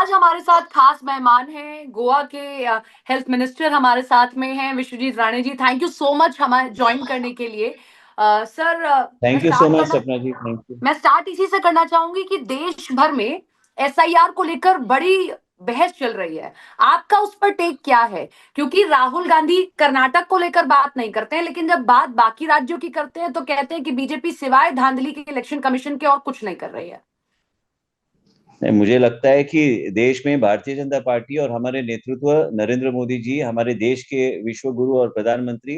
आज हमारे साथ खास मेहमान हैं गोवा के हेल्थ मिनिस्टर हमारे साथ में हैं विश्वजीत राणे जी। थैंक यू सो मच हमारे ज्वाइन करने के लिए। Sir, thank you so much सपना जी, थैंक यू। मैं स्टार्ट इसी से करना चाहूंगी कि देश भर में एसआईआर को लेकर बड़ी बहस चल रही है। आपका उस पर टेक क्या है? क्योंकि राहुल गांधी कर्नाटक को लेकर बात नहीं करते हैं, लेकिन जब बात बाकी राज्यों की करते हैं तो कहते हैं कि बीजेपी सिवाय धांधली के इलेक्शन कमीशन के और कुछ नहीं कर रही है। नहीं, मुझे लगता है कि देश में भारतीय जनता पार्टी और हमारे नेतृत्व नरेंद्र मोदी जी, हमारे देश के विश्व गुरु और प्रधानमंत्री,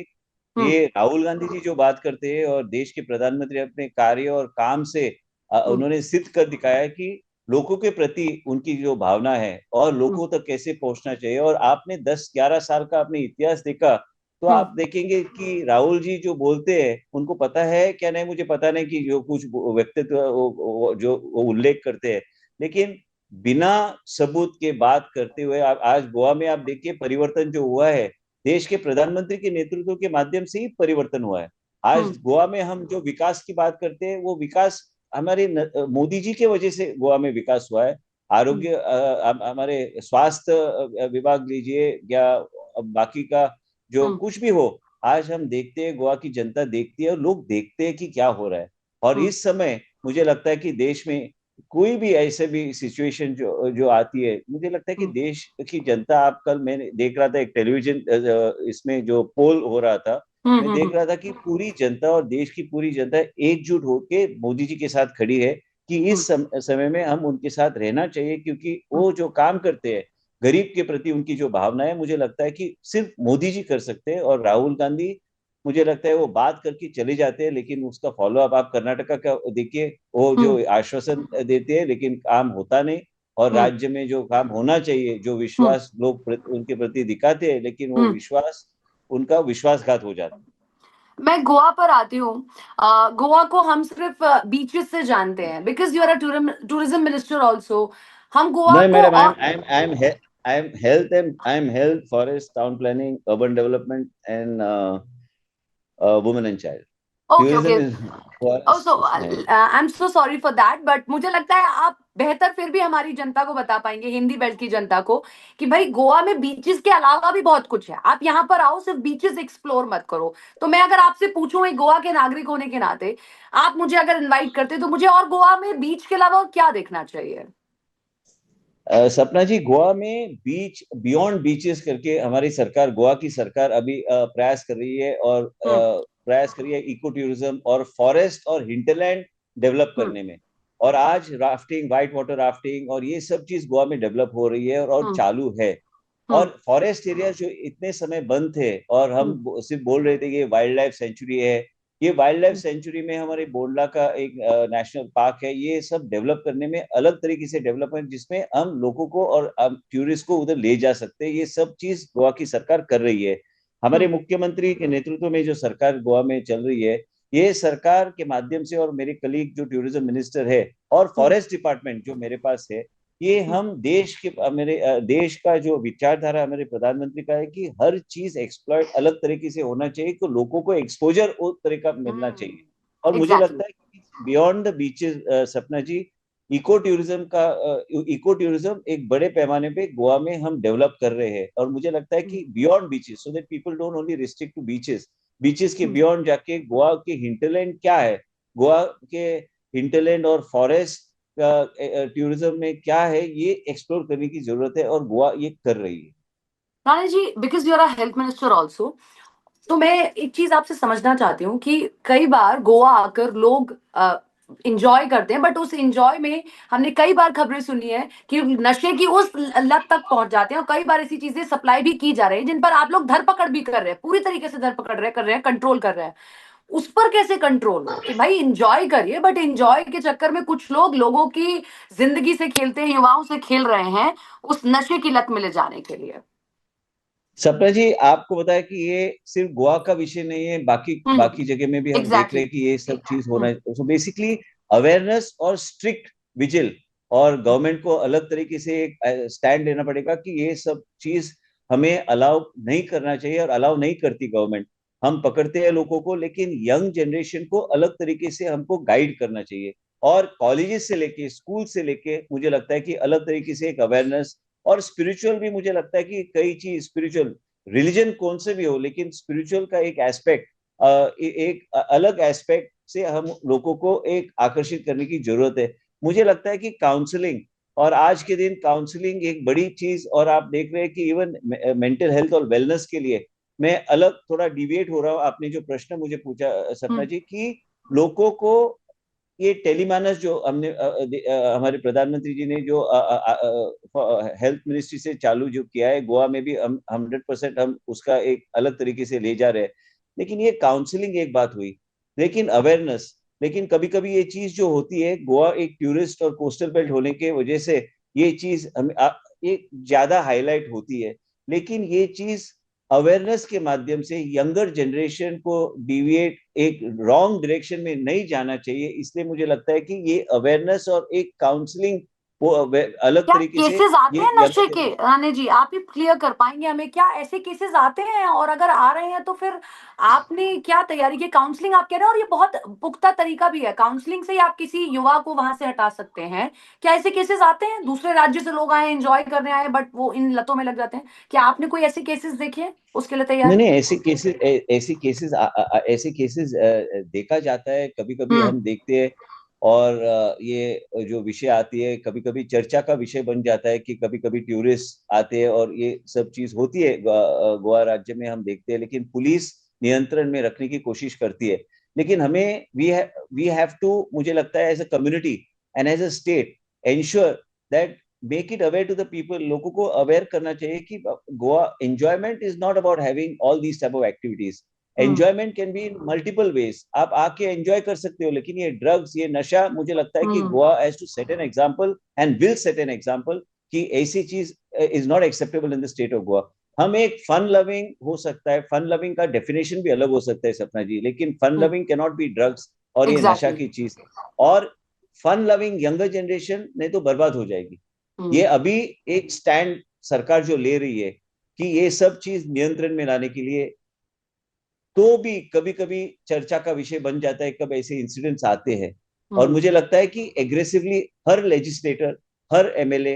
हम्म। ये राहुल गांधी जी जो बात करते हैं और देश के प्रधानमंत्री अपने कार्य और काम से हम्म। उन्होंने सिद्ध कर दिखाया है कि लोगों के प्रति उनकी जो भावना है और हम्म। लोगों तक कैसे पहुंचना चाहिए। और आपने 10-11 साल का आपने इतिहास देखा तो हम्म। आप देखेंगे कि राहुल जी जो बोलते हैं उनको पता है क्या नहीं मुझे पता नहीं, कि जो कुछ व्यक्तित्व जो वो उल्लेख करते हैं, लेकिन बिना सबूत के बात करते हुए आज गोवा में आप देखिए परिवर्तन जो हुआ है, देश के प्रधानमंत्री के नेतृत्व के माध्यम से ही परिवर्तन हुआ है। आज हम्म। गोवा में हम जो विकास की बात करते हैं वो विकास हमारे मोदी जी के वजह से गोवा में विकास हुआ है। हम्म। आरोग्य हमारे स्वास्थ्य विभाग लीजिए या बाकी का जो हम्म। कुछ भी हो, आज हम देखते हैं, गोवा की जनता देखती है और लोग देखते हैं कि क्या हो रहा है। और हम्म। इस समय मुझे लगता है कि देश में कोई भी ऐसे भी सिचुएशन जो जो आती है, मुझे लगता है कि हम्म। देश की जनता, आप कल मैंने देख रहा था एक टेलीविजन इसमें जो पोल हो रहा था, मैं हम्म। देख रहा था कि पूरी जनता और देश की पूरी जनता एकजुट होकर मोदी जी के साथ खड़ी है कि हम्म। इस समय में हम उनके साथ रहना चाहिए, क्योंकि हम्म। वो जो काम करते हैं गरीब के प्रति, उनकी जो भावना है, मुझे लगता है कि सिर्फ मोदी जी कर सकते हैं। और राहुल गांधी, मुझे लगता है वो बात करके चले जाते हैं लेकिन उसका फॉलो अप आप कर्नाटका का देखिए, वो जो हम्म। आश्वासन देते हैं लेकिन काम होता नहीं। और हम्म। राज्य में जो काम होना चाहिए, जो हम्म। विश्वास लोग उनके प्रति दिखाते हैं, लेकिन वो हम्म। विश्वास उनका विश्वासघात हो जाता मैं गोवा पर आती हूँ। गोवा को हम सिर्फ बीचेस से जानते हैं, because you are a tourism minister also. हम है। गोवा नहीं को madam, I am health and I am health, forest, town planning, urban development and women and child. Okay, okay. Tourism is oh, so forest I है। Am so sorry for that, but मुझे लगता है आप बेहतर फिर भी हमारी जनता को बता पाएंगे, हिंदी बेल्ट की जनता को, कि भाई गोवा में बीचेस के अलावा भी बहुत कुछ है। आप यहाँ पर आओ, सिर्फ बीचेस एक्सप्लोर मत करो। तो मैं अगर आपसे पूछूं एक गोवा के नागरिक होने के नाते, आप मुझे अगर इनवाइट करते तो मुझे और गोवा में बीच के अलावा और क्या देखना चाहिए? सपना जी, गोवा में बीच, बियॉन्ड बीचेस करके हमारी सरकार, गोवा की सरकार अभी प्रयास कर रही है, और हम्म। प्रयास कर रही है इको टूरिज्म और फॉरेस्ट और हिंटरलैंड डेवलप हम्म। करने में। और आज राफ्टिंग, वाइट वाटर राफ्टिंग और ये सब चीज गोवा में डेवलप हो रही है और हम्म। चालू है। हम्म। और फॉरेस्ट एरिया जो इतने समय बंद थे और हम हम्म। सिर्फ बोल रहे थे कि ये वाइल्ड लाइफ सेंचुरी है, ये वाइल्ड लाइफ सेंचुरी में हमारे बोंडला का एक नेशनल पार्क है, ये सब डेवलप करने में अलग तरीके से डेवलपमेंट, जिसमें हम लोगों को और टूरिस्ट को उधर ले जा सकते हैं, ये सब चीज गोवा की सरकार कर रही है। हमारे हम्म। मुख्यमंत्री के नेतृत्व में जो सरकार गोवा में चल रही है, ये सरकार के माध्यम से, और मेरे कलीग जो टूरिज्म मिनिस्टर है और हम्म। फॉरेस्ट डिपार्टमेंट जो मेरे पास है, ये हम्म। हम देश के मेरे देश का जो विचारधारा हमारे प्रधानमंत्री का है कि हर चीज एक्सप्लॉइट अलग तरीके से होना चाहिए, तो लोगों को एक्सपोजर उस तरह का मिलना चाहिए। और मुझे एग्जैक्टली। लगता है कि बियॉन्ड द बीचेस, सपना जी, इको टूरिज्म का इको टूरिज्म एक बड़े पैमाने पे गोवा में हम डेवलप कर रहे हैं। और मुझे लगता है कि beyond beaches, so that people don't only restrict to beaches, beaches के बियॉन्ड जाके गोवा के हिंटरलैंड क्या है, गोवा के हिंटरलैंड और फॉरेस्ट टूरिज्म में क्या है, ये एक्सप्लोर करने की जरूरत है और गोवा ये कर रही है। Rani ji, because you are a health minister also, तो मैं एक चीज आपसे समझना चाहती हूँ कि कई बार गोवा आकर लोग इंजॉय करते हैं, बट उस इंजॉय में हमने कई बार खबरें सुनी है कि नशे की उस लत तक पहुंच जाते हैं, और कई बार ऐसी चीजें सप्लाई भी की जा रही है जिन पर आप लोग धरपकड़ भी कर रहे हैं, पूरी तरीके से धरपकड़ रहे कर रहे हैं, कंट्रोल कर रहे हैं। उस पर कैसे कंट्रोल हो कि भाई इंजॉय करिए, बट इंजॉय के चक्कर में कुछ लोग लोगों की जिंदगी से खेलते हैं, युवाओं से खेल रहे हैं उस नशे की लत में ले जाने के लिए? सपना जी, आपको बताया कि ये सिर्फ गोवा का विषय नहीं है, बाकी बाकी जगह में भी हम देख रहे एग्जैक्टली। हैं कि ये सब चीज होना हम्म। है। सो बेसिकली अवेयरनेस और स्ट्रिक्ट विजिल, और गवर्नमेंट को अलग तरीके से एक स्टैंड लेना पड़ेगा कि ये सब चीज हमें अलाउ नहीं करना चाहिए, और अलाउ नहीं करती गवर्नमेंट। हम पकड़ते हैं लोगों को, लेकिन यंग जनरेशन को अलग तरीके से हमको गाइड करना चाहिए। और कॉलेजेस से लेके स्कूल से लेके मुझे लगता है कि अलग तरीके से एक अवेयरनेस, और स्पिरिचुअल भी मुझे लगता है कि कई चीज स्पिरिचुअल, रिलीजन कौन से भी हो, लेकिन स्पिरिचुअल का एक एस्पेक्ट, एक अलग एस्पेक्ट से हम लोगों को एक आकर्षित करने की जरूरत है। मुझे लगता है कि काउंसलिंग, और आज के दिन काउंसलिंग एक बड़ी चीज, और आप देख रहे हैं कि इवन मेंटल हेल्थ और वेलनेस के लिए, मैं अलग थोड़ा डिविएट हो रहा हूँ, आपने जो प्रश्न मुझे पूछा सपना जी, कि लोगों को ये टेलीमानस जो हमने हमारे प्रधानमंत्री जी ने जो हेल्थ मिनिस्ट्री से चालू जो किया है, गोवा में भी हम 100% हम उसका एक अलग तरीके से ले जा रहे हैं। लेकिन ये काउंसलिंग एक बात हुई, लेकिन अवेयरनेस, लेकिन कभी कभी ये चीज जो होती है, गोवा एक टूरिस्ट और कोस्टल बेल्ट होने के वजह से ये चीज हम ये ज्यादा हाईलाइट होती है। लेकिन ये चीज अवेयरनेस के माध्यम से यंगर जनरेशन को डिविएट एक रॉन्ग डायरेक्शन में नहीं जाना चाहिए। इसलिए मुझे लगता है कि ये अवेयरनेस और एक काउंसलिंग वो अलग क्या तरीके से केसेस आते ये हैं नशे यंगर के, रानी जी आप ही क्लियर कर पाएंगे हमें, क्या ऐसे केसेस आते हैं? और अगर आ रहे हैं तो फिर आपने क्या तैयारी की? काउंसलिंग आप कह रहे हैं, और ये बहुत पुख्ता तरीका भी है, काउंसलिंग से ही आप किसी युवा को वहां से हटा सकते हैं। क्या ऐसे केसेस आते हैं? दूसरे राज्य से लोग आए, एंजॉय करने आए, बट वो इन लतों में लग जाते हैं। क्या आपने कोई ऐसे केसेस देखे हैं? उसके लिए नहीं तैयारी? नहीं, ऐसे केसेस देखा जाता है, कभी कभी हम्म। हम देखते हैं। और ये जो विषय आती है, कभी कभी चर्चा का विषय बन जाता है कि कभी कभी टूरिस्ट आते हैं और ये सब चीज होती है गोवा राज्य में हम देखते हैं। लेकिन पुलिस नियंत्रण में रखने की कोशिश करती है। लेकिन हमें वी हैव टू, मुझे लगता है as a community and as a state, ensure that, make it aware to the people, लोगों को अवेयर करना चाहिए कि Goa enjoyment is not about having all these type of activities. Hmm. Enjoyment can be in multiple ways, आप आके enjoy कर सकते हो। लेकिन ये ड्रग्स, ये नशा, मुझे लगता है कि hmm. Goa has to set an example and will set an example कि ऐसी चीज is not acceptable in the state of Goa. हम एक फन लविंग हो सकता है, फन लविंग का डेफिनेशन भी अलग हो सकता है सपना जी, लेकिन fun hmm. Loving can not be drugs और ये नशा एग्जैक्टली। की चीज। और फन लविंग यंगर जनरेशन नहीं तो बर्बाद हो जाएगी। ये हम्म। अभी एक स्टैंड सरकार जो ले रही है कि ये सब चीज नियंत्रण में लाने के लिए, तो भी कभी कभी चर्चा का विषय बन जाता है, कब ऐसे इंसिडेंट्स आते हैं। और हम्म। मुझे लगता है कि एग्रेसिवली हर लेजिस्लेटर, हर एमएलए,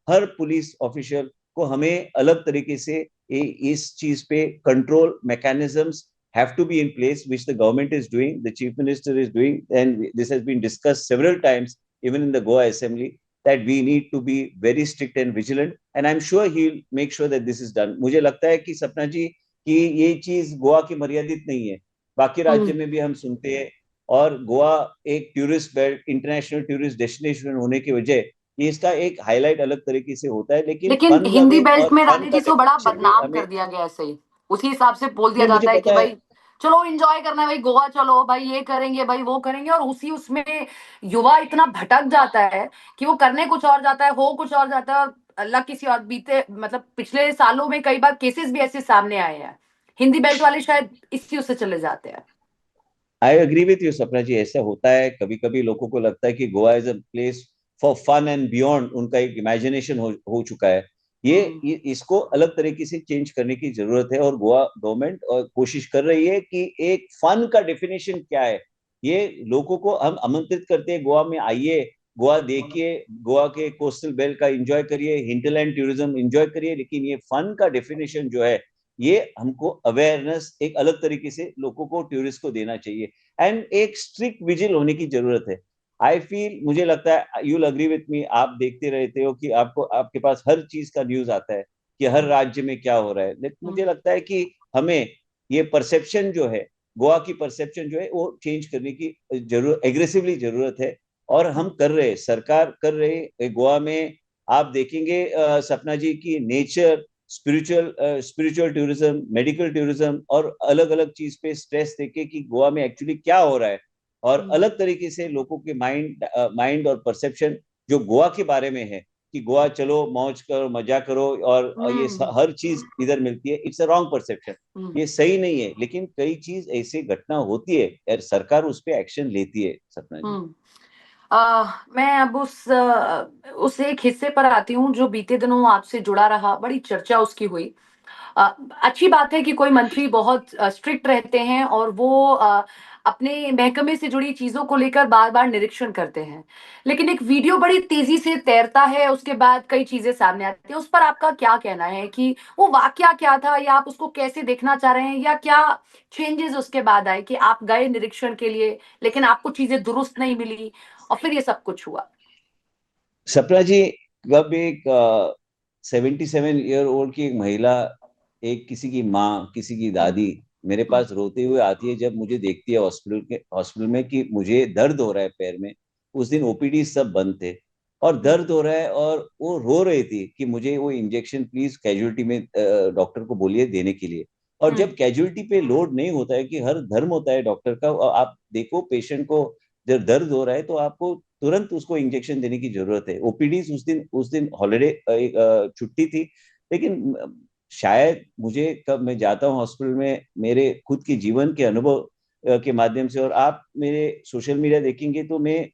हर पुलिस ऑफिशियल को हमें अलग तरीके से इस चीज पे control mechanisms have to be in place, which the government is doing, the chief minister is doing, and this has been discussed several times even in the Goa assembly, that we need to be very strict and vigilant, and I'm sure he'll make sure that this is done. मुझे लगता है कि सपना जी कि ये चीज गोवा की मर्यादित नहीं है, बाकी राज्य हम्म। में भी हम सुनते हैं। और गोवा एक tourist belt, international tourist destination होने की वजह, ये इसका एक हाईलाइट अलग तरीके से होता है। लेकिन लेकिन फन हिंदी लविंग बेल्ट और में फन रानी का जी इसको बड़ा डेफिनेशन भी बदनाम हमें, कर दिया गया है, सही उसी हिसाब से बोल दिया नहीं मुझे जाता है कि पता है। भाई चलो एंजॉय करना है भाई, गोवा चलो भाई, ये करेंगे भाई, वो करेंगे, और उसी उसमें युवा इतना भटक जाता है कि वो करने कुछ और जाता है, हो कुछ और जाता है, और अल्लाह किसी और। बीते मतलब पिछले सालों में कई बार केसेस भी ऐसे सामने आए हैं, हिंदी बेल्ट वाले शायद इसी उससे चले जाते हैं। आई एग्री विथ यू सपना जी, ऐसा होता है कभी कभी, लोगों को लगता है कि Goa is a place for fun and beyond, उनका एक इमेजिनेशन हो चुका है। हम्म। इसको अलग तरीके से चेंज करने की जरूरत है, और गोवा गवर्नमेंट और कोशिश कर रही है कि एक फन का डेफिनेशन क्या है, ये लोगों को हम आमंत्रित करते हैं, गोवा में आइए, गोवा देखिए, गोवा के कोस्टल बेल्ट का एंजॉय करिए, हिंटरलैंड टूरिज्म एंजॉय करिए। लेकिन ये फन का डेफिनेशन जो है, ये हमको अवेयरनेस एक अलग तरीके से लोगों को, टूरिस्ट को देना चाहिए। एंड एक स्ट्रिक्ट विजिल होने की जरूरत है। आई फील, मुझे लगता है you will agree with me, आप देखते रहते हो कि आपको, आपके पास हर चीज का न्यूज आता है कि हर राज्य में क्या हो रहा है। लेकिन मुझे हम्म। लगता है कि हमें ये परसेप्शन जो है, गोवा की परसेप्शन जो है, वो चेंज करने की जरूरत, एग्रेसिवली जरूरत है। और हम कर रहे हैं, सरकार कर रहे हैं गोवा में। आप देखेंगे सपना जी की nature, spiritual tourism, medical tourism, और अलग अलग चीज पे स्ट्रेस देके कि गोवा में एक्चुअली क्या हो रहा है, और हम्म। अलग तरीके से लोगों के माइंड और परसेप्शन जो गोवा के बारे में है कि गोवा चलो मौज करो, मजा करो, और ये हम्म। हर चीज इधर मिलती है, इट्स अ रॉन्ग परसेप्शन। हम्म। ये सही नहीं है, लेकिन कई चीज ऐसी घटना होती है और सरकार उस पर एक्शन लेती है सपना जी। हम्म। मैं अब उस एक हिस्से पर आती हूँ जो बीते दिनों आपसे जुड़ा रहा, बड़ी चर्चा उसकी हुई। अ, अच्छी बात है कि कोई मंत्री बहुत स्ट्रिक्ट रहते हैं और वो अपने महकमे से जुड़ी चीजों को लेकर बार बार निरीक्षण करते हैं, लेकिन एक वीडियो बड़ी तेजी से तैरता है, उसके बाद कई चीजें सामने आती है। उस पर आपका क्या कहना है कि वो वाकया क्या था, या आप उसको कैसे देखना चाह रहे हैं, या क्या चेंजेस उसके बाद आए कि आप गए निरीक्षण के लिए लेकिन आपको चीजें दुरुस्त नहीं मिली और फिर ये सब कुछ हुआ? सपना जी, कब एक 77 ईयर ओल्ड की एक महिला, एक किसी की माँ, किसी की हम्म। दादी मेरे हम्म। पास रोते हुए आती है जब मुझे देखती है हॉस्पिटल में कि मुझे दर्द हो रहा है पैर में। उस दिन ओपीडी सब बंद थे और हम्म। दर्द हो रहा है, और वो रो रही थी कि मुझे वो इंजेक्शन प्लीज कैजुअलिटी में डॉक्टर को बोलिए देने के लिए। और हम्म। जब कैजुअलिटी पे लोड नहीं होता है, कि हर धर्म होता है डॉक्टर का, और आप देखो पेशेंट को जब दर्द हो रहा है तो आपको तुरंत उसको इंजेक्शन देने की जरूरत है। ओपीडी उस दिन हॉलीडे छुट्टी थी। लेकिन शायद मुझे, कब मैं जाता हूँ हॉस्पिटल में, मेरे खुद के जीवन के अनुभव के माध्यम से, और आप मेरे सोशल मीडिया देखेंगे तो मैं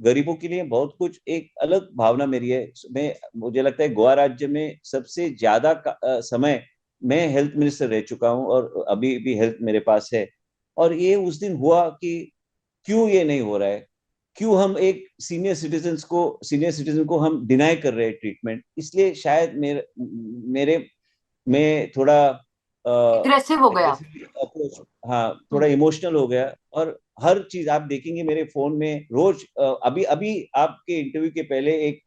गरीबों के लिए बहुत कुछ, एक अलग भावना मेरी है। मैं, मुझे लगता है गोवा राज्य में सबसे ज्यादा समय मैं हेल्थ मिनिस्टर रह चुका हूँ, और अभी भी हेल्थ मेरे पास है। और ये उस दिन हुआ कि क्यों ये नहीं हो रहा है, क्यों हम एक सीनियर सिटीजन को हम डिनाई कर रहे हैं ट्रीटमेंट। इसलिए शायद मेरे मेरे मैं थोड़ा एग्रेसिव हो गया। एग्रेसिवली अप्रोच, हाँ, हम्म। थोड़ा इमोशनल हो गया। और हर चीज आप देखेंगे मेरे फोन में रोज, अभी अभी आपके इंटरव्यू के पहले एक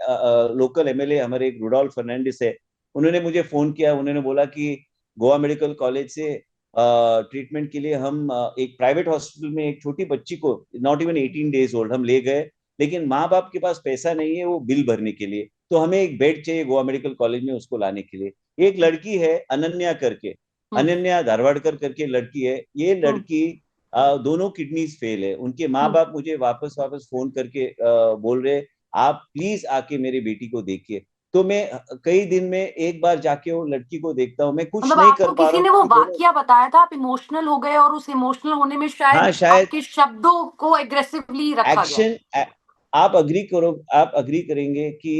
लोकल एमएलए हमारे, एक रुडोल्फ फर्नांडिस है, उन्होंने मुझे फोन किया। उन्होंने बोला कि गोवा मेडिकल कॉलेज से ट्रीटमेंट के लिए हम एक प्राइवेट हॉस्पिटल में एक छोटी बच्ची को, नॉट इवन 18 डेज ओल्ड, हम ले गए। लेकिन माँ बाप के पास पैसा नहीं है वो बिल भरने के लिए, तो हमें एक बेड चाहिए गोवा मेडिकल कॉलेज में उसको लाने के लिए। एक लड़की है अनन्या करके, हम्म। अनन्या धारवाड़कर करके लड़की है। ये हम्म। लड़की दोनों किडनीज फेल है। उनके माँ हम्म। बाप मुझे वापस वापस फोन करके बोल रहे, आप प्लीज आके मेरी बेटी को देखिए। तो मैं कई दिन में एक बार जाके वो लड़की को देखता हूँ। मैं कुछ मतलब नहीं कर आपको पा रहा किसी हूँ ने वो क्योंकि दोनों, वाकया बताया था, आप इमोशनल हो गए और उस इमोशनल होने में शायद हाँ शायद आपके शब्दों को एग्रेसिवली रखा गया। एक्शन, आप अग्री करो, आप अग्री करेंगे कि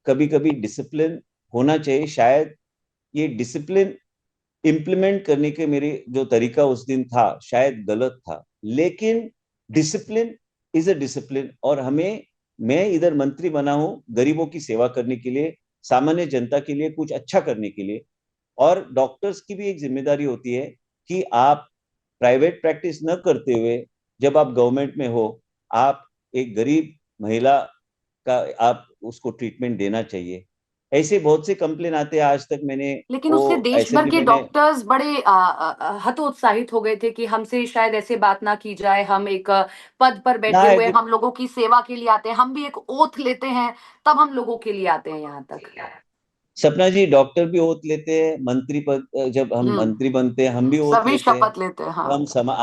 कभी कभी डिसिप्लिन होना चाहिए। शायद ये डिसिप्लिन इम्प्लीमेंट करने के मेरे जो तरीका उस दिन था शायद गलत था। लेकिन डिसिप्लिन इज अ डिसिप्लिन, और हमें, मैं इधर मंत्री बना हूं गरीबों की सेवा करने के लिए, सामान्य जनता के लिए कुछ अच्छा करने के लिए। और डॉक्टर्स की भी एक जिम्मेदारी होती है कि आप प्राइवेट प्रैक्टिस न करते हुए, जब आप गवर्नमेंट में हो, आप एक गरीब महिला का आप उसको ट्रीटमेंट देना चाहिए। ऐसे बहुत से कंप्लेन आते हैं। आज तक मैंने लेकिन वो उससे देश भर असेंबली के मैंने, डॉक्टर्स बड़े हतोत्साहित हो गए थे कि हमसे शायद ऐसे बात ना की जाए, हम एक पद पर ना बैठे है हुए हम लोगों की सेवा के लिए आते हैं, हम भी एक ओथ लेते हैं, तब हम लोगों के लिए आते हैं यहाँ तक। सपना जी, डॉक्टर भी ओथ लेते हैं, मंत्री पद, जब हम हम्म। मंत्री बनते हैं हम भी ओथ सभी लेते हैं। शपथ लेते हैं, हाँ। हम समा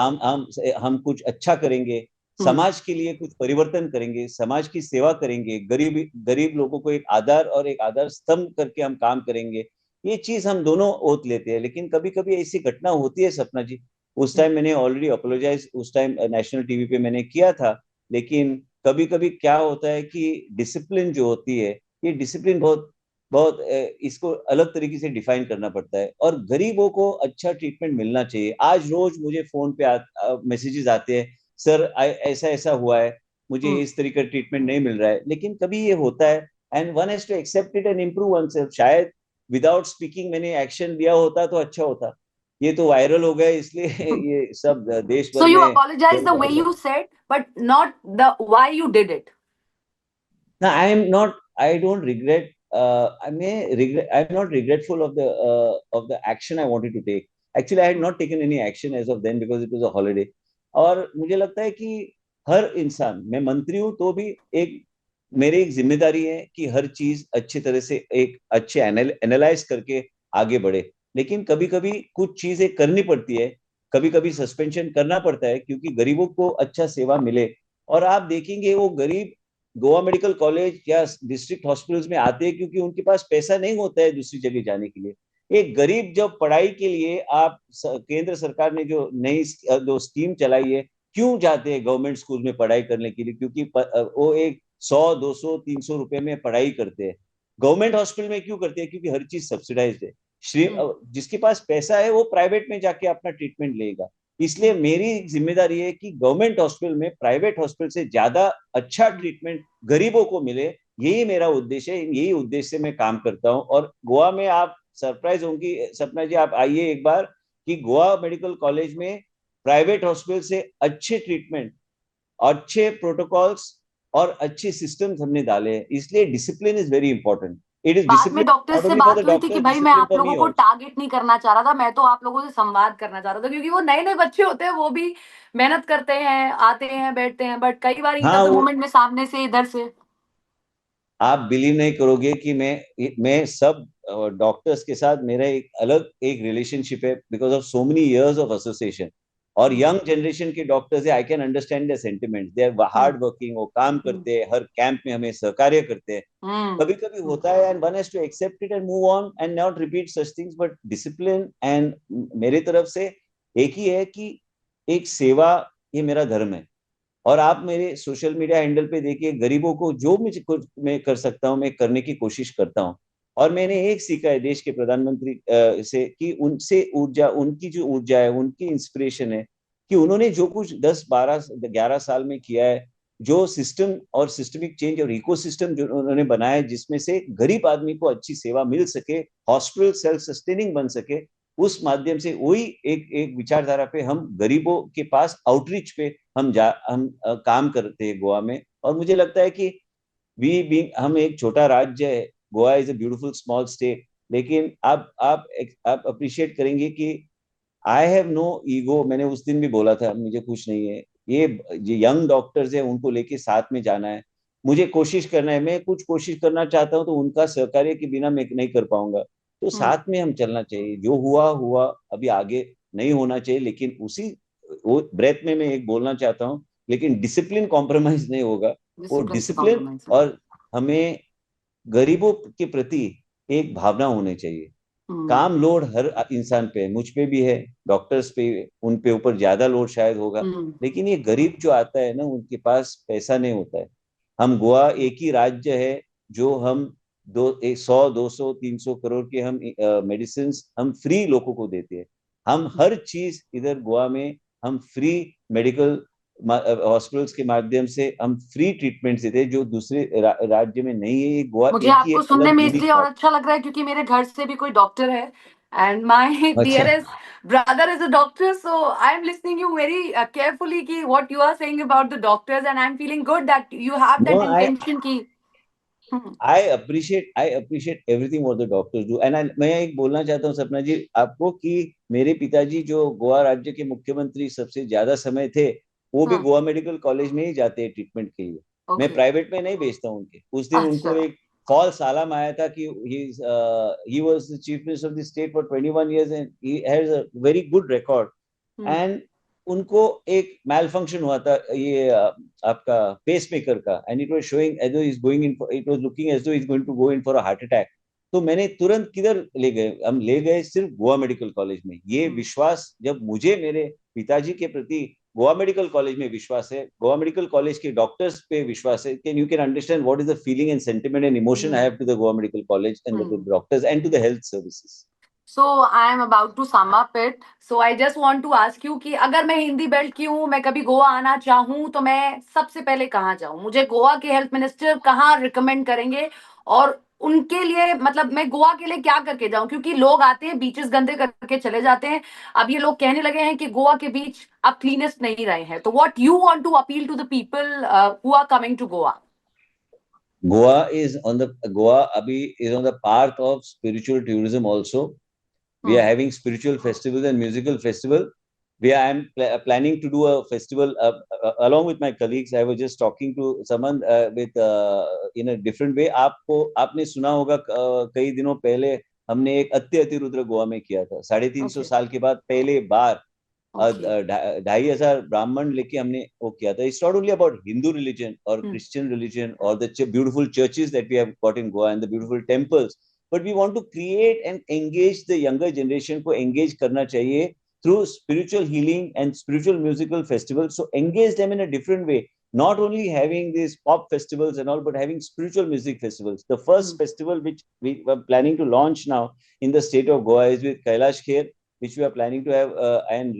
हम कुछ अच्छा करेंगे, हम्म। समाज के लिए कुछ परिवर्तन करेंगे, समाज की सेवा करेंगे, गरीब गरीब लोगों को एक आधार और एक आधार स्तंभ करके हम काम करेंगे। ये चीज हम दोनों ओत लेते हैं। लेकिन कभी कभी ऐसी घटना होती है सपना जी। उस हम्म। टाइम मैंने ऑलरेडी अपोलोजाइज उस टाइम नेशनल टीवी पे मैंने किया था। लेकिन कभी कभी क्या होता है कि डिसिप्लिन जो होती है, ये डिसिप्लिन बहुत बहुत इसको अलग तरीके से डिफाइन करना पड़ता है। और गरीबों को अच्छा ट्रीटमेंट मिलना चाहिए। आज रोज मुझे फोन पे मैसेजेस आते हैं, सर ऐसा ऐसा हुआ है, मुझे हम्म। इस तरीके का ट्रीटमेंट नहीं मिल रहा है। लेकिन कभी ये होता है, and one has to accept it and improve oneself. शायद विदाउट स्पीकिंग मैंने एक्शन लिया होता तो अच्छा होता। ये तो वायरल हो गया इसलिए ये सब देश So भर you में apologize the way चर्चा। you said, but not the why you did it. No, I am not. I don't regret. I may regret. I am not regretful of the action I wanted to take. Actually, I had not taken any action as of then because it was a holiday. और मुझे लगता है कि हर इंसान, मैं मंत्री हूँ तो भी एक, मेरी एक जिम्मेदारी है कि हर चीज अच्छी तरह से एक अच्छे एनालाइज करके आगे बढ़े। लेकिन कभी कभी कुछ चीजें करनी पड़ती है, कभी कभी सस्पेंशन करना पड़ता है क्योंकि गरीबों को अच्छा सेवा मिले। और आप देखेंगे वो गरीब गोवा मेडिकल कॉलेज या डिस्ट्रिक्ट हॉस्पिटल्स में आते हैं क्योंकि उनके पास पैसा नहीं होता है दूसरी जगह जाने के लिए। एक गरीब जब पढ़ाई के लिए, आप केंद्र सरकार ने जो नई जो स्कीम चलाई है, क्यों जाते हैं गवर्नमेंट स्कूल में पढ़ाई करने के लिए? क्योंकि वो एक 100 200 300 रुपए में पढ़ाई करते हैं। गवर्नमेंट हॉस्पिटल में क्यों करते हैं? क्योंकि हर चीज सब्सिडाइज है। श्री हम्म। जिसके पास पैसा है वो प्राइवेट में जाके अपना ट्रीटमेंट लेगा। इसलिए मेरी जिम्मेदारी है कि गवर्नमेंट हॉस्पिटल में प्राइवेट हॉस्पिटल से ज्यादा अच्छा ट्रीटमेंट गरीबों को मिले। यही मेरा उद्देश्य है, यही उद्देश्य से मैं काम करता हूँ। और गोवा में आप सरप्राइज होंगी सपना जी, आप आइए एक बार, कि गोवा मेडिकल कॉलेज में प्राइवेट हॉस्पिटल से अच्छे ट्रीटमेंट, अच्छे प्रोटोकॉल्स और अच्छे सिस्टम्स हमने डाले हैं। इसलिए discipline is very important. It is बाद में डिसिप्लिन डॉक्टर्स नॉट से ओनली फॉर द बात हुई थी कि डॉक्टर, भाई मैं डिसिप्लिन आप फॉर लोगों मी को ऑल्सो। टारगेट नहीं करना चाह रहा था, मैं तो आप लोगों से संवाद करना चाह रहा था, क्योंकि वो नए नए बच्चे होते हैं, वो भी मेहनत करते हैं, आते हैं, बैठते हैं, बट कई बार हीट हाँ, ऑफ द वो मोमेंट में सामने से इधर से। आप बिलीव नहीं करोगे कि मैं सब डॉक्टर्स के साथ मेरा एक अलग एक रिलेशनशिप है, because of so many years of association. और हम्म। यंग जनरेशन के डॉक्टर्स है, I can understand the sentiment, they are hmm. Hard working, वो काम हम्म। करते हैं, हर कैंप में हमें सहकार्य करते हैं। हम्म। कभी कभी होता है and one has to accept it and move on and not repeat such things, but discipline and मेरी तरफ से एक ही है कि एक सेवा, ये मेरा धर्म है। और आप मेरे सोशल मीडिया हैंडल पे देखिए, गरीबों को जो मुझे कुछ मैं कर सकता हूँ मैं करने की कोशिश करता हूँ। और मैंने एक सीखा है देश के प्रधानमंत्री से, कि उनसे ऊर्जा, उनकी जो ऊर्जा है, उनकी इंस्पिरेशन है, कि उन्होंने जो कुछ 10 12 11 साल में किया है, जो सिस्टम और सिस्टमिक चेंज और इकोसिस्टम जो उन्होंने बनाया है, जिसमें से गरीब आदमी को अच्छी सेवा मिल सके, हॉस्पिटल सेल्फ सस्टेनिंग बन सके, उस माध्यम से वही एक एक विचारधारा पे हम गरीबों के पास आउटरीच पे हम काम करते हैं गोवा में। और मुझे लगता है कि वी बी हम एक छोटा राज्य है, Goa is a beautiful small state, लेकिन आप अप्रिशिएट करेंगे कि आई हैव नो ईगो। मैंने उस दिन भी बोला था, मुझे कुछ नहीं है, ये यंग डॉक्टर्स है, उनको लेके साथ में जाना है, मुझे कोशिश करना है, मैं कुछ कोशिश करना चाहता हूँ तो उनका सहकार्य के बिना मैं नहीं कर पाऊंगा। तो हम्म। साथ में हम चलना चाहिए, जो हुआ हुआ, अभी आगे नहीं होना चाहिए, लेकिन उसी वो ब्रेथ में मैं एक बोलना चाहता हूँ, लेकिन डिसिप्लिन कॉम्प्रोमाइज नहीं होगा। वो डिसिप्लिन से डिसिप्लिन, कॉम्प्रोमाइज। और हमें गरीबों के प्रति एक भावना होनी चाहिए। हम्म। काम लोड हर इंसान पे है, मुझ पे भी है, डॉक्टर्स पे, उन पे ऊपर ज्यादा लोड शायद होगा। हम्म। लेकिन ये गरीब जो आता है ना, उनके पास पैसा नहीं होता है। हम गोवा एक ही राज्य है जो हम 100 200 300 करोड़ के हम मेडिसिन हम फ्री लोगों को देते हैं। हम हर चीज इधर गोवा में हम फ्री मेडिकल हॉस्पिटल्स के माध्यम से हम फ्री ट्रीटमेंट देते हैं, जो दूसरे राज्य में नहीं है। ये गोवा मुझे एक ही आपको एक सुनने अलग में यूनिक इसलिए और बात अच्छा लग रहा है क्योंकि मेरे घर से भी कोई डॉक्टर है, एंड माय है। अच्छा। Dearest brother is a doctor, so I'm listening you very carefully ki what you are saying about the doctors, and I'm feeling good that you have No, that intention ki. Hmm. I appreciate everything what the doctors do. And मैं एक बोलना चाहता हूँ सपना जी आपको, कि मेरे पिताजी जो गोवा राज्य के मुख्यमंत्री सबसे ज्यादा समय थे, वो भी Hmm. गोवा मेडिकल कॉलेज में ही जाते हैं ट्रीटमेंट के लिए। मैं Okay. प्राइवेट में नहीं भेजता हूँ उनके। उस दिन अच्छा. उनको एक फॉल्स अलार्म आया था कि he was the chief minister of the state for 21 years and he has a very good record. Hmm. And उनको एक मैल फंक्शन हुआ था, ये आपका पेस मेकर का, and it was showing as though is going in, it was looking as though is going to go in for a heart attack. तो मैंने तुरंत किधर ले गए, हम ले गए सिर्फ गोवा मेडिकल कॉलेज में। ये Hmm. विश्वास जब मुझे मेरे पिताजी के प्रति गोवा मेडिकल कॉलेज में विश्वास है, गोवा मेडिकल कॉलेज के डॉक्टर्स पे विश्वास है, can you can understand what is the feeling and sentiment and emotion I Hmm. Have to the Goa medical college and the Hmm. Doctors and to the health services. So I am about to sum up it. So I just want to ask you कि अगर मैं Hindi belt की हूँ, मैं कभी गोवा आना चाहूँ, तो मैं सबसे पहले कहाँ जाऊँ? मुझे गोवा के हेल्थ मिनिस्टर कहाँ रिकमेंड करेंगे? और उनके लिए मतलब मैं गोवा के लिए क्या करके जाऊं? क्योंकि लोग आते हैं, बीचेस गंदे करके चले जाते हैं। अब ये लोग कहने लगे हैं कि गोवा के बीच अब क्लीनेस्ट नहीं रहे हैं। तो what you want to appeal to the people who are coming to Goa? Goa abhi is on the path of spiritual tourism also. We are hmm. having spiritual festivals and musical festival. I am planning to do a festival along with my colleagues. I was just talking to someone with in a different way. आपने सुना होगा कई दिनों पहले हमने एक अति रुद्र गोवा में किया था, 350 ओके. साल के बाद पहले बार ओके. 2,500 ब्राह्मण लेके हमने वो किया था। It's not only about Hindu religion और हम्म. क्रिश्चियन रिलीजन और the beautiful churches that we have got in Goa and the beautiful temples, but we want to create and engage the younger generation को engage करना चाहिए through spiritual healing and spiritual musical festival. So engage them in a different way, not only having these pop festivals and all, but having spiritual music festivals. The first hmm. festival which we were planning to launch now in the state of Goa is with Kailash Kher. which we are planning to have, and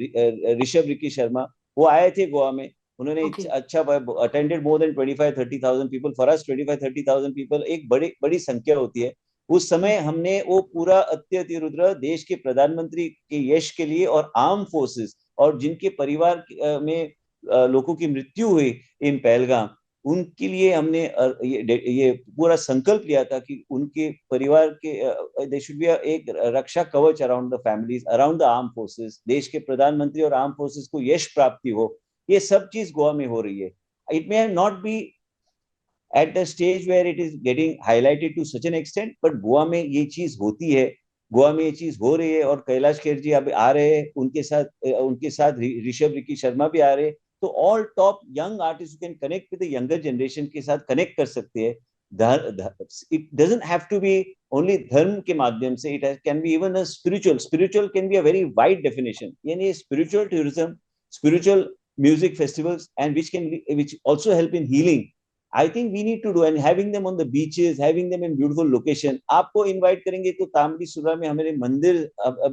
Rishabh Ricky Sharma, वो आए थे गोवा में. उन्होंने Okay. अच्छा attended more than 25-30,000 people. For us 25-30,000 people एक बड़ी बड़ी संख्या होती है. उस समय हमने वो पूरा अत्यतिरुद्र देश के प्रधानमंत्री के यश के लिए और आर्म फोर्सेस और जिनके परिवार में लोगों की मृत्यु हुई इन पहलगाम, उनके लिए हमने ये पूरा संकल्प लिया था कि उनके परिवार के देयर शुड बी एक रक्षा कवच around the families, around the arm forces. देश के प्रधानमंत्री और आर्म फोर्सेस को यश प्राप्ति हो. ये सब चीज गोवा में हो रही है. It may not be at the stage where it is getting highlighted to such an extent, but Goa में ये चीज होती है, गोवा में ये चीज हो रही है. और कैलाश खेर जी अब आ रहे हैं, उनके साथ ऋषभ रिकी शर्मा भी आ रहे हैं. तो all top young artist can connect with the younger generation के साथ कनेक्ट कर सकते हैं. It doesn't have to be only धर्म के माध्यम से, it can be even a spiritual can be a very wide definition. यानी spiritual tourism, spiritual music festivals, and which also help in healing. I think we need to do, and having them on the beaches, having them in beautiful location. आपको invite करेंगे तो तामली सुरा में हमारे मंदिर,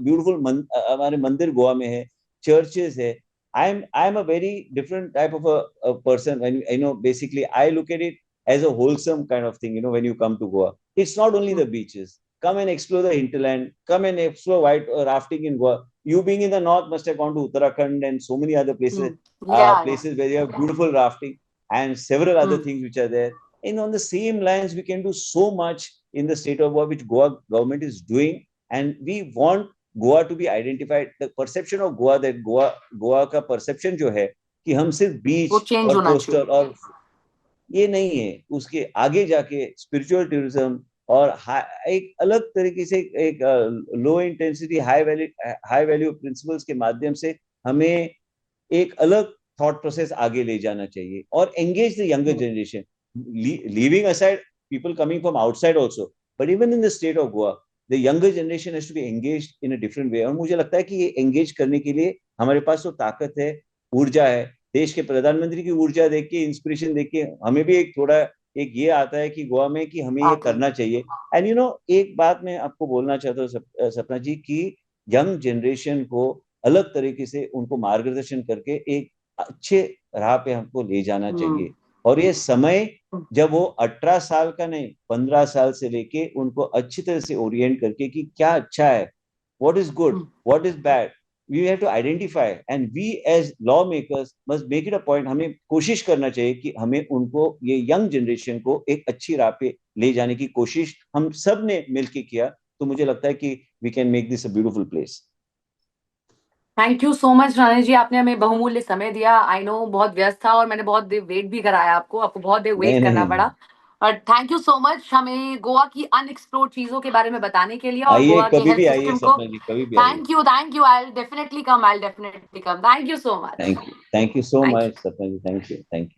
beautiful हमारे मंदिर गोवा में है, churches है. I'm a very different type of a person. When basically I look at it as a wholesome kind of thing. When you come to Goa, it's not only the beaches. Come and explore the hinterland. Come and explore white rafting in Goa. You being in the north must have gone to Uttarakhand and so many other places, places where you have beautiful rafting and several other things which are there. And on the same lines, we can do so much in the state of Goa, which Goa government is doing. And we want Goa to be identified. The perception of Goa, that Goa का perception जो है कि हम सिर्फ बीच और coastal और ये नहीं है, उसके आगे जाके स्पिरिचुअल टूरिज्म और एक अलग तरीके से एक low intensity high value principles के माध्यम से हमें एक अलग थॉट प्रोसेस आगे ले जाना चाहिए और engage the younger generation, leaving aside people coming from outside also, but even in the state of Goa, the younger generation has to be engaged in a different way. और मुझे लगता है कि ये engage करने के लिए हमारे पास तो ताकत है, ऊर्जा है. देश के प्रधानमंत्री की ऊर्जा देख के, इंस्पिरेशन देख के हमें भी एक थोड़ा एक ये आता है कि गोवा में कि हमें ये करना चाहिए. एंड एक बात मैं आपको बोलना चाहता हूँ सपना जी, कि यंग जनरेशन को अलग तरीके से उनको मार्गदर्शन करके एक अच्छे राह पे हमको ले जाना चाहिए. और ये समय जब वो 18 साल का नहीं, 15 साल से लेके उनको अच्छी तरह से ओरिएंट करके कि क्या अच्छा है, what is good, what is bad, we have to identify, and we as lawmakers must make it a point. हमें कोशिश करना चाहिए कि हमें उनको, ये यंग जनरेशन को एक अच्छी राह पे ले जाने की कोशिश हम सब ने मिलके किया तो मुझे लगता है कि we can make this a beautiful place. Thank you so much Rana ji, आपने हमें बहुमूल्य समय दिया. आई नो बहुत व्यस्त था और मैंने बहुत देर वेट भी कराया, आपको बहुत देर वेट करना पड़ा. और थैंक यू सो मच हमें गोवा की अनएक्सप्लोर्ड चीजों के बारे में बताने के लिए और गोवा के हेल्थ सिस्टम को. Thank you I will definitely come. Thank you so much. Thank you so much सपना जी. Thank you.